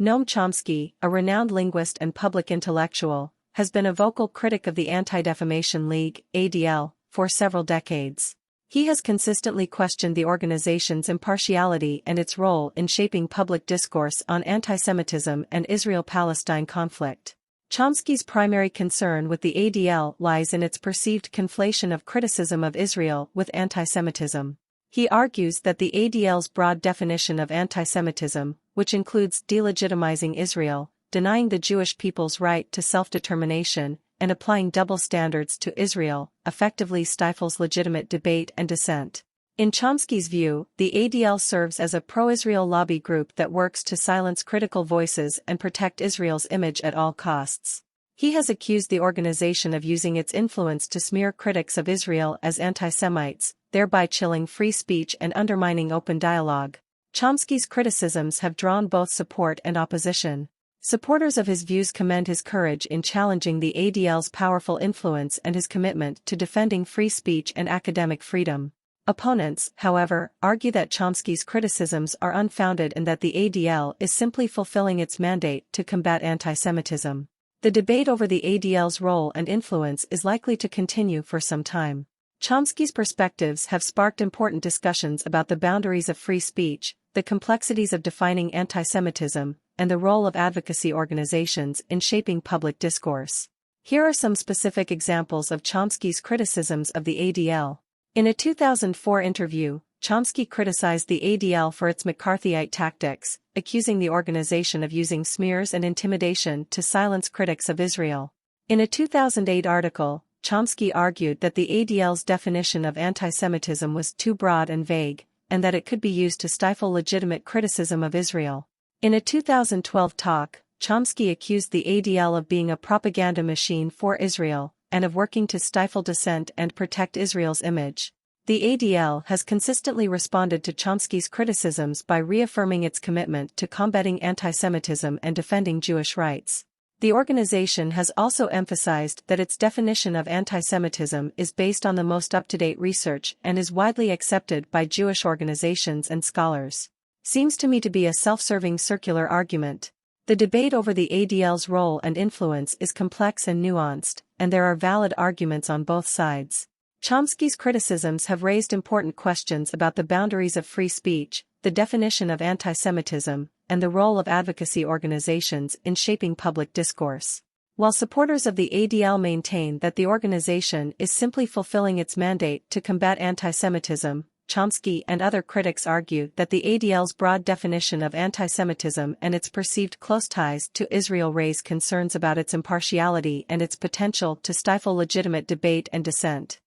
Noam Chomsky, a renowned linguist and public intellectual, has been a vocal critic of the Anti-Defamation League, ADL, for several decades. He has consistently questioned the organization's impartiality and its role in shaping public discourse on anti-Semitism and Israel-Palestine conflict. Chomsky's primary concern with the ADL lies in its perceived conflation of criticism of Israel with anti-Semitism. He argues that the ADL's broad definition of anti-Semitism, which includes delegitimizing Israel, denying the Jewish people's right to self-determination, and applying double standards to Israel, effectively stifles legitimate debate and dissent. In Chomsky's view, the ADL serves as a pro-Israel lobby group that works to silence critical voices and protect Israel's image at all costs. He has accused the organization of using its influence to smear critics of Israel as anti-Semites, thereby chilling free speech and undermining open dialogue. Chomsky's criticisms have drawn both support and opposition. Supporters of his views commend his courage in challenging the ADL's powerful influence and his commitment to defending free speech and academic freedom. Opponents, however, argue that Chomsky's criticisms are unfounded and that the ADL is simply fulfilling its mandate to combat anti-Semitism. The debate over the ADL's role and influence is likely to continue for some time. Chomsky's perspectives have sparked important discussions about the boundaries of free speech, the complexities of defining anti-Semitism, and the role of advocacy organizations in shaping public discourse. Here are some specific examples of Chomsky's criticisms of the ADL. In a 2004 interview, Chomsky criticized the ADL for its McCarthyite tactics, accusing the organization of using smears and intimidation to silence critics of Israel. In a 2008 article, Chomsky argued that the ADL's definition of anti-Semitism was too broad and vague, and that it could be used to stifle legitimate criticism of Israel. In a 2012 talk, Chomsky accused the ADL of being a propaganda machine for Israel, and of working to stifle dissent and protect Israel's image. The ADL has consistently responded to Chomsky's criticisms by reaffirming its commitment to combating anti-Semitism and defending Jewish rights. The organization has also emphasized that its definition of anti-Semitism is based on the most up-to-date research and is widely accepted by Jewish organizations and scholars. Seems to me to be a self-serving circular argument. The debate over the ADL's role and influence is complex and nuanced, and there are valid arguments on both sides. Chomsky's criticisms have raised important questions about the boundaries of free speech, the definition of anti-Semitism, and the role of advocacy organizations in shaping public discourse. While supporters of the ADL maintain that the organization is simply fulfilling its mandate to combat anti-Semitism, Chomsky and other critics argue that the ADL's broad definition of anti-Semitism and its perceived close ties to Israel raise concerns about its impartiality and its potential to stifle legitimate debate and dissent.